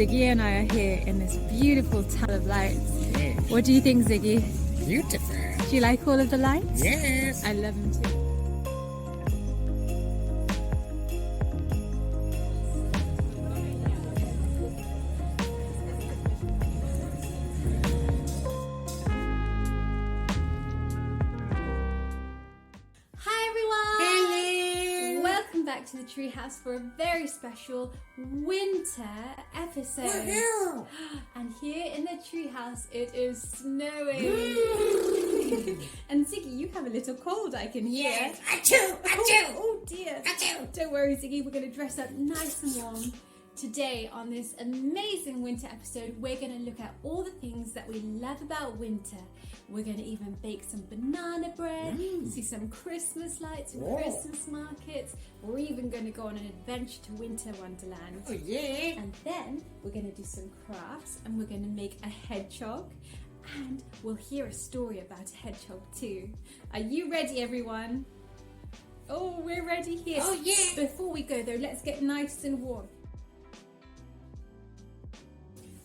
Ziggy and I are here in this beautiful tunnel of lights. Yeah. What do you think, Ziggy? Beautiful. Do you like all of the lights? Yes. I love them too. Back to the treehouse for a very special winter episode. Woohoo! And here in the treehouse it is snowing. And Ziggy, you have a little cold, I can hear. Yes, achoo, achoo. Oh dear. Achoo. Don't worry, Ziggy, we're going to dress up nice and warm. Today on this amazing winter episode, we're going to look at all the things that we love about winter. We're going to even bake some banana bread, see some Christmas lights and Christmas markets. We're even going to go on an adventure to Winter Wonderland. Oh yeah. And then we're going to do some crafts and we're going to make a hedgehog. And we'll hear a story about a hedgehog too. Are you ready, everyone? Oh, we're ready here. Oh yeah. Before we go though, let's get nice and warm.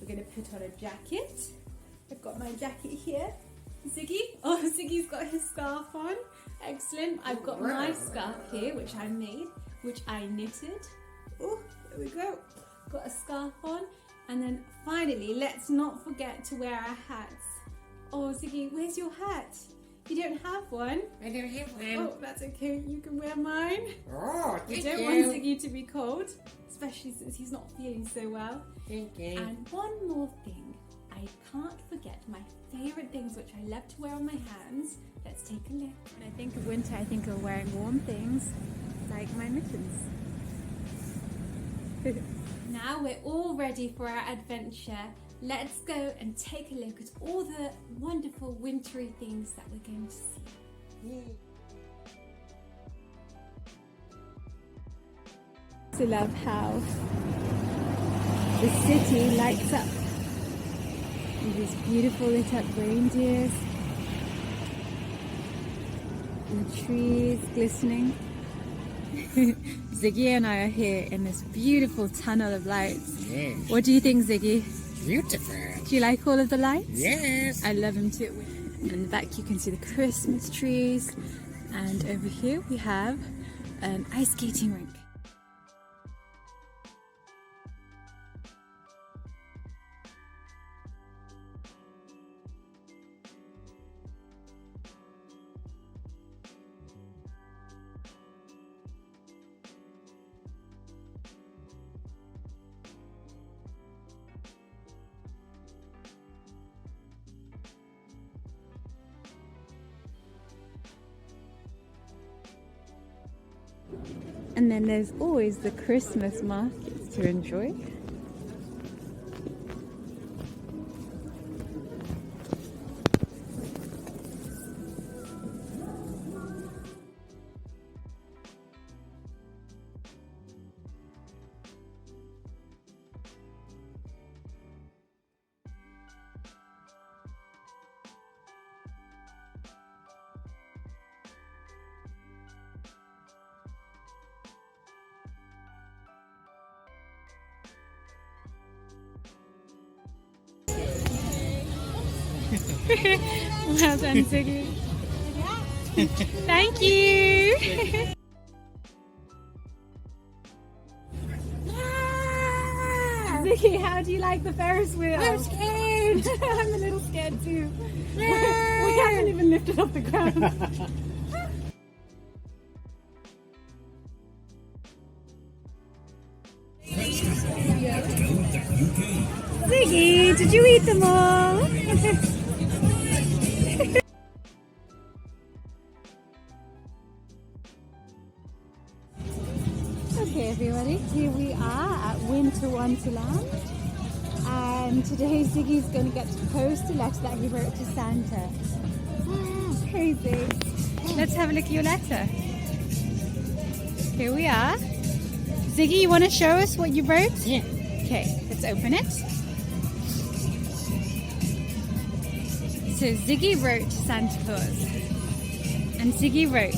We're going to put on a jacket. I've got my jacket here. Ziggy? Oh, Ziggy's got his scarf on. Excellent. I've got my scarf here, which I made, which I knitted. Oh, there we go. Got a scarf on. And then finally, let's not forget to wear our hats. Oh, Ziggy, where's your hat? You don't have one? I don't have one. Oh, that's okay. You can wear mine. Oh, We thank don't you. want Ziggy to be cold, especially since he's not feeling so well. Thank you. And one more thing. I can't forget my favourite things which I love to wear on my hands. Let's take a look. When I think of winter, I think of wearing warm things like my mittens. Now we're all ready for our adventure. Let's go and take a look at all the wonderful wintry things that we're going to see. I love how the city lights up. These beautiful lit up reindeers, and the trees glistening. Ziggy and I are here in this beautiful tunnel of lights. Yes. What do you think, Ziggy? Beautiful. Do you like all of the lights? Yes. I love them too. And in the back you can see the Christmas trees, and over here we have an ice skating rink. And then there's always the Christmas markets to enjoy. Well done, Ziggy. Thank you. Ziggy, how do you like the Ferris wheel? I'm scared. I'm a little scared too. We haven't even lifted off the ground. Ziggy, did you eat them all? Okay, everybody, here we are at Winter Wonderland, and today Ziggy's going to get to post a letter that he wrote to Santa. Crazy. Let's have a look at your letter. Here we are. Ziggy, you want to show us what you wrote? Yeah. Okay, let's open it. So Ziggy wrote to Santa Claus, and Ziggy wrote,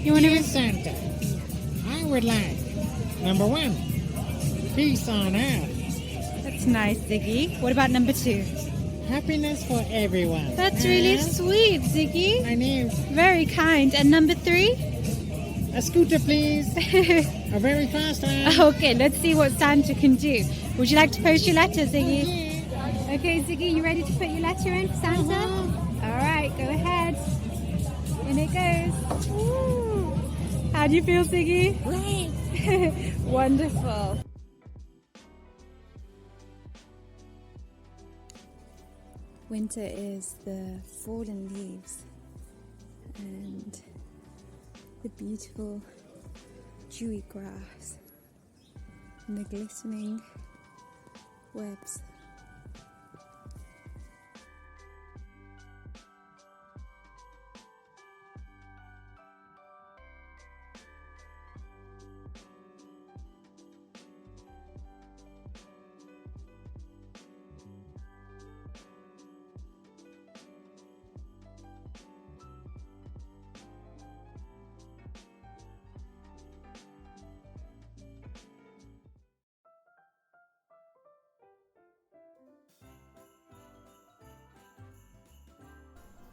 you want to Dear Santa, I would like, number 1, peace on earth. That's nice, Ziggy. What about number 2? Happiness for everyone. That's really sweet, Ziggy. I know. Very kind. And number 3? A scooter, please. A very fast one. Okay, let's see what Santa can do. Would you like to post your letter, Ziggy? Okay, Ziggy, you ready to put your letter in for Santa? All right, go ahead. In it goes. Woo. How do you feel, Ziggy? Great. Wonderful. Winter is the fallen leaves and the beautiful dewy grass and the glistening webs.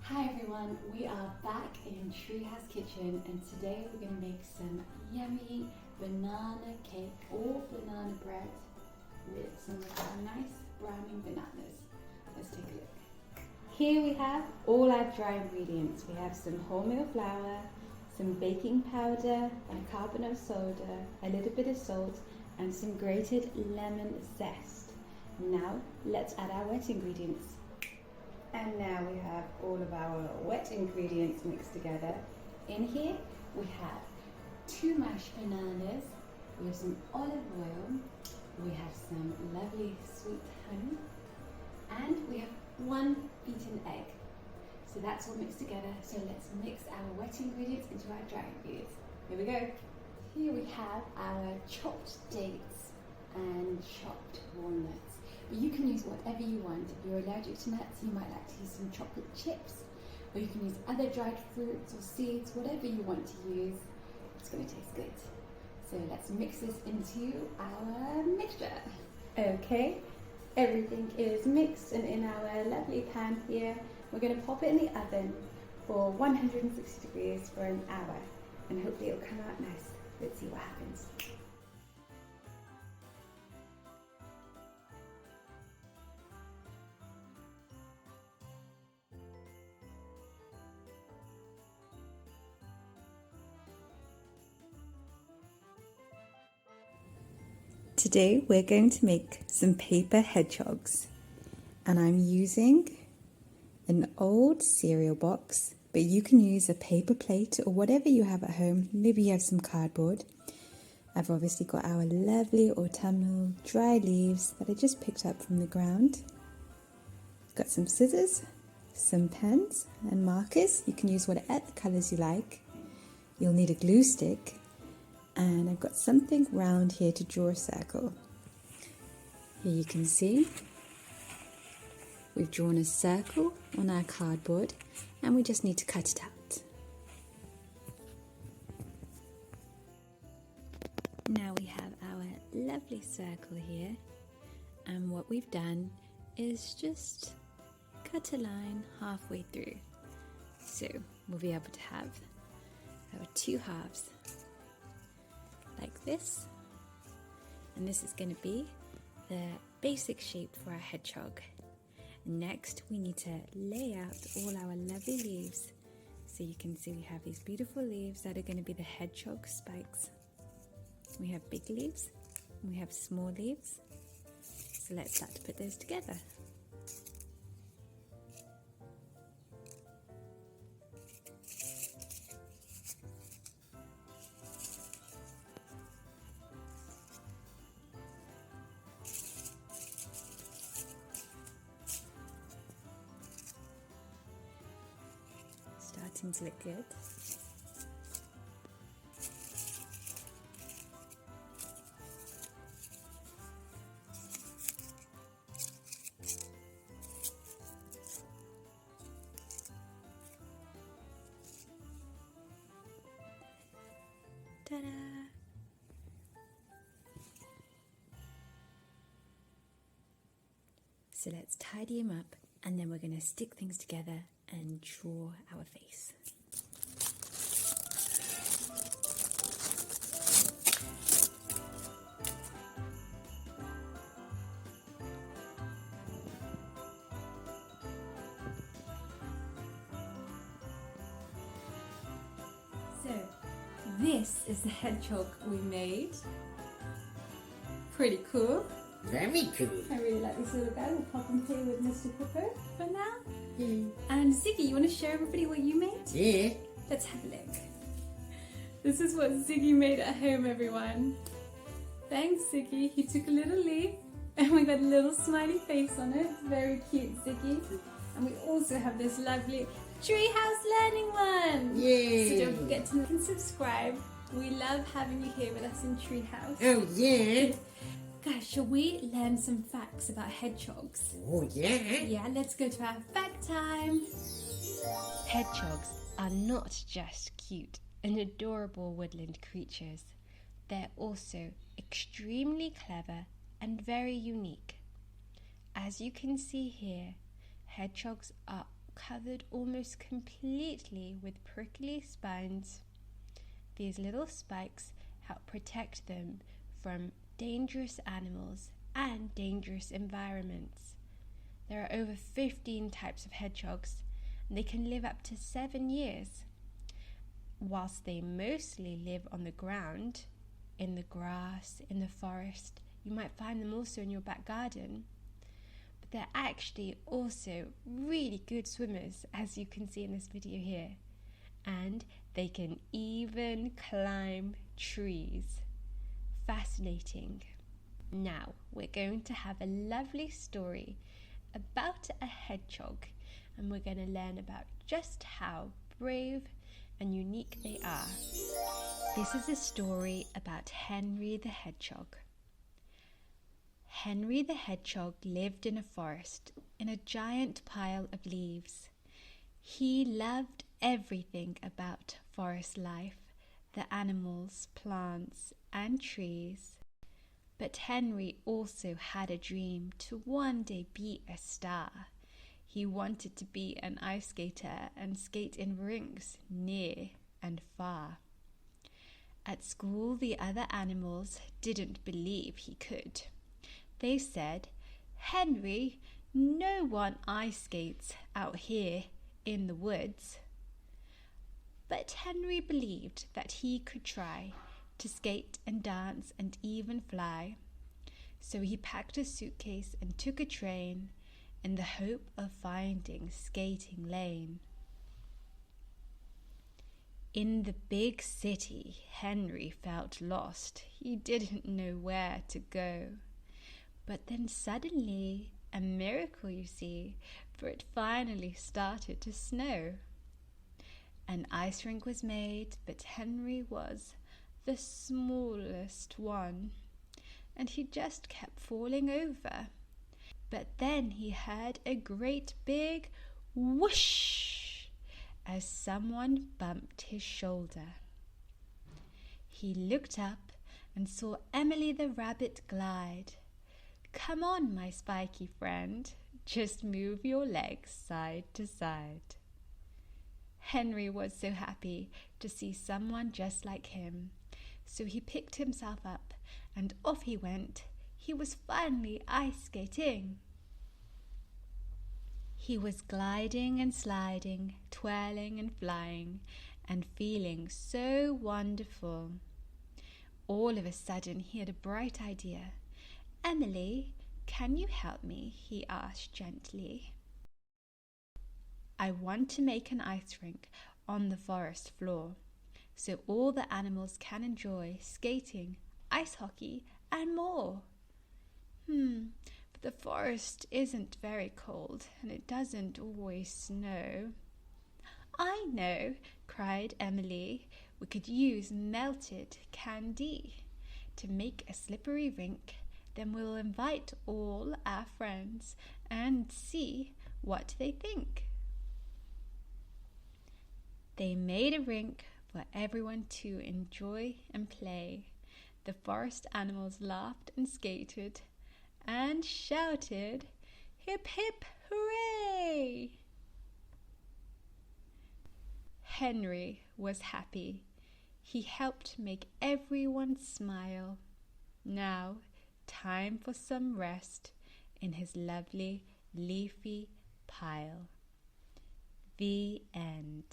Hi everyone, we are back in Treehouse Kitchen and today we're going to make some yummy banana cake or banana bread with some of our nice browning bananas. Let's take a look. Here we have all our dry ingredients. We have some wholemeal flour, some baking powder, bicarbonate soda, a little bit of salt and some grated lemon zest. Now let's add our wet ingredients. And now we have all of our wet ingredients mixed together. In here we have 2 mashed bananas, we have some olive oil, we have some lovely sweet honey, and we have 1 beaten egg. So that's all mixed together. So let's mix our wet ingredients into our dry ingredients. Here we go. Here we have our chopped dates and chopped walnuts. You can use whatever you want. If you're allergic to nuts, you might like to use some chocolate chips, or you can use other dried fruits or seeds, whatever you want to use. It's going to taste good. So let's mix this into our mixture. Okay, everything is mixed and in our lovely pan here. We're going to pop it in the oven for 160 degrees for an hour, and hopefully it'll come out nice. Let's see what happens. Today we're going to make some paper hedgehogs, and I'm using an old cereal box, but you can use a paper plate or whatever you have at home. Maybe you have some cardboard. I've obviously got our lovely autumnal dry leaves that I just picked up from the ground. Got some scissors, some pens and markers. You can use whatever colours you like. You'll need a glue stick. And I've got something round here to draw a circle. Here you can see we've drawn a circle on our cardboard and we just need to cut it out. Now we have our lovely circle here, and what we've done is just cut a line halfway through. So we'll be able to have our 2 halves. Like this, and this is going to be the basic shape for our hedgehog. Next we need to lay out all our lovely leaves, so you can see we have these beautiful leaves that are going to be the hedgehog spikes. We have big leaves and we have small leaves, so let's start to put those together. Starting to look good. Ta-da! So let's tidy him up, and then we're going to stick things together and draw our face. So this is the hedgehog we made. Pretty cool. Very cool. I really like this little guy. We'll pop and play with Mr. Pippo for now. Mm. And Ziggy, you want to show everybody what you made? Yeah. Let's have a look. This is what Ziggy made at home, everyone. Thanks, Ziggy. He took a little leaf and we got a little smiley face on it. It's very cute, Ziggy. And we also have this lovely treehouse learning one. Yay. So don't forget to like and subscribe. We love having you here with us in Treehouse. Oh, yeah. Guys, shall we learn some facts about hedgehogs? Oh, yeah. Yeah, let's go to our fact time. Hedgehogs are not just cute and adorable woodland creatures. They're also extremely clever and very unique. As you can see here, hedgehogs are covered almost completely with prickly spines. These little spikes help protect them from dangerous animals and dangerous environments. There are over 15 types of hedgehogs, and they can live up to 7 years. Whilst they mostly live on the ground, in the grass, in the forest, you might find them also in your back garden. But they're actually also really good swimmers, as you can see in this video here. And they can even climb trees. Fascinating. Now we're going to have a lovely story about a hedgehog, and we're going to learn about just how brave and unique they are. This is a story about Henry the Hedgehog. Henry the Hedgehog lived in a forest in a giant pile of leaves. He loved everything about forest life, the animals, plants, and trees. But Henry also had a dream to one day be a star. He wanted to be an ice skater and skate in rinks near and far. At school, the other animals didn't believe he could. They said, "Henry, no one ice skates out here in the woods." But Henry believed that he could try to skate and dance and even fly. So he packed a suitcase and took a train in the hope of finding Skating Lane. In the big city, Henry felt lost. He didn't know where to go. But then suddenly, a miracle, you see, for it finally started to snow. An ice rink was made, but Henry was the smallest one, and he just kept falling over. But then he heard a great big whoosh as someone bumped his shoulder. He looked up and saw Emily the rabbit glide. "Come on, my spiky friend, just move your legs side to side." Henry was so happy to see someone just like him, so he picked himself up and off he went. He was finally ice skating. He was gliding and sliding, twirling and flying, and feeling so wonderful. All of a sudden he had a bright idea. "Emily, can you help me?" he asked gently. "I want to make an ice rink on the forest floor, so all the animals can enjoy skating, ice hockey, and more." But the forest isn't very cold, and it doesn't always snow." "I know," cried Emily. "We could use melted candy to make a slippery rink. Then we'll invite all our friends and see what they think." They made a rink for everyone to enjoy and play. The forest animals laughed and skated and shouted, Hip hip hooray! Henry was happy. He helped make everyone smile. Now, time for some rest in his lovely leafy pile. The end.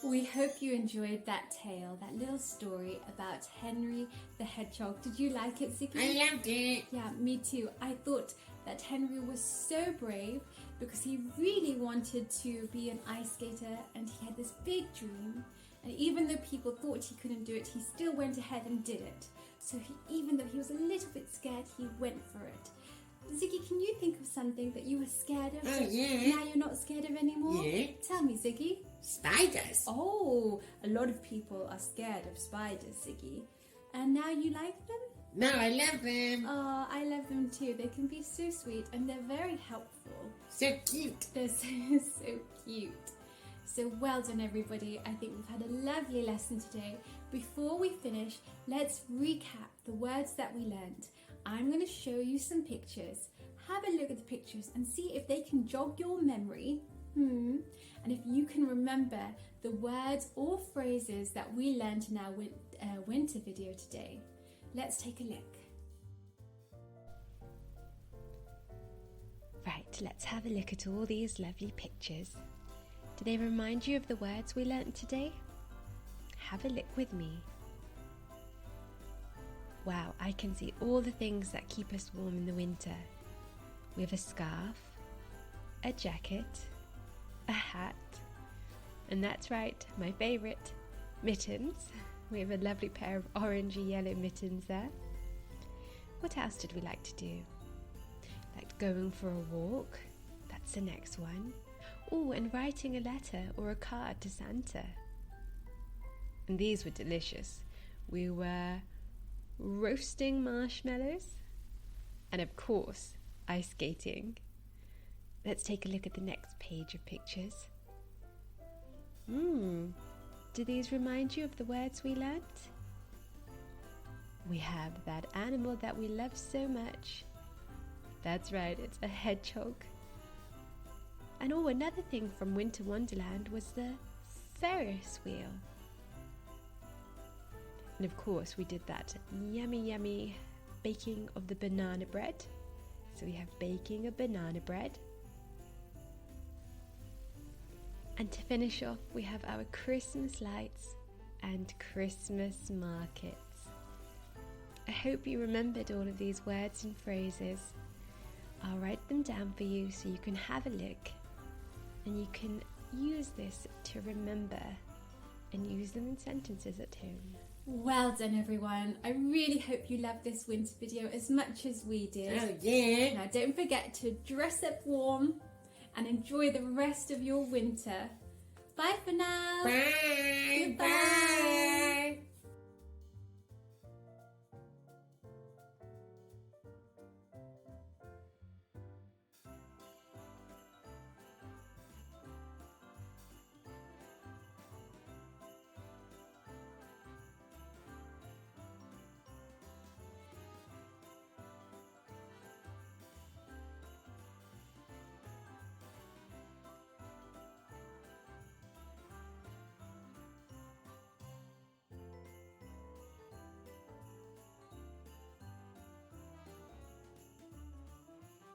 We hope you enjoyed that tale, that little story about Henry the Hedgehog. Did you like it, Ziggy? I loved it. Yeah, me too. I thought that Henry was so brave because he really wanted to be an ice skater and he had this big dream. And even though people thought he couldn't do it, he still went ahead and did it. So even though he was a little bit scared, he went for it. Ziggy, can you think of something that you were scared of? Oh, yeah. Now you're not scared of anymore? Yeah. Tell me, Ziggy. Spiders. Oh, a lot of people are scared of spiders, Ziggy. And now you like them? No, I love them. Oh, I love them too. They can be so sweet and they're very helpful. So cute. They're so cute. So well done, everybody. I think we've had a lovely lesson today. Before we finish, let's recap the words that we learned. I'm going to show you some pictures. Have a look at the pictures and see if they can jog your memory. And if you can remember the words or phrases that we learned in our winter video today. Let's take a look. Right, let's have a look at all these lovely pictures. Do they remind you of the words we learnt today? Have a look with me. Wow, I can see all the things that keep us warm in the winter. We have a scarf, a jacket, a hat, and that's right, my favourite, mittens. We have a lovely pair of orangey yellow mittens there. What else did we like to do? Like going for a walk, that's the next one. Oh, and writing a letter or a card to Santa. And these were delicious. We were roasting marshmallows and of course ice skating. Let's take a look at the next page of pictures. Do these remind you of the words we learnt? We have that animal that we love so much. That's right, it's a hedgehog. And oh, another thing from Winter Wonderland was the Ferris wheel. And of course we did that yummy baking of the banana bread. So we have baking a banana bread. And to finish off, we have our Christmas lights and Christmas markets. I hope you remembered all of these words and phrases. I'll write them down for you so you can have a look and you can use this to remember and use them in sentences at home. Well done, everyone. I really hope you loved this winter video as much as we did. Oh, yeah. Now don't forget to dress up warm and enjoy the rest of your winter. Bye for now. Bye. Goodbye. Bye.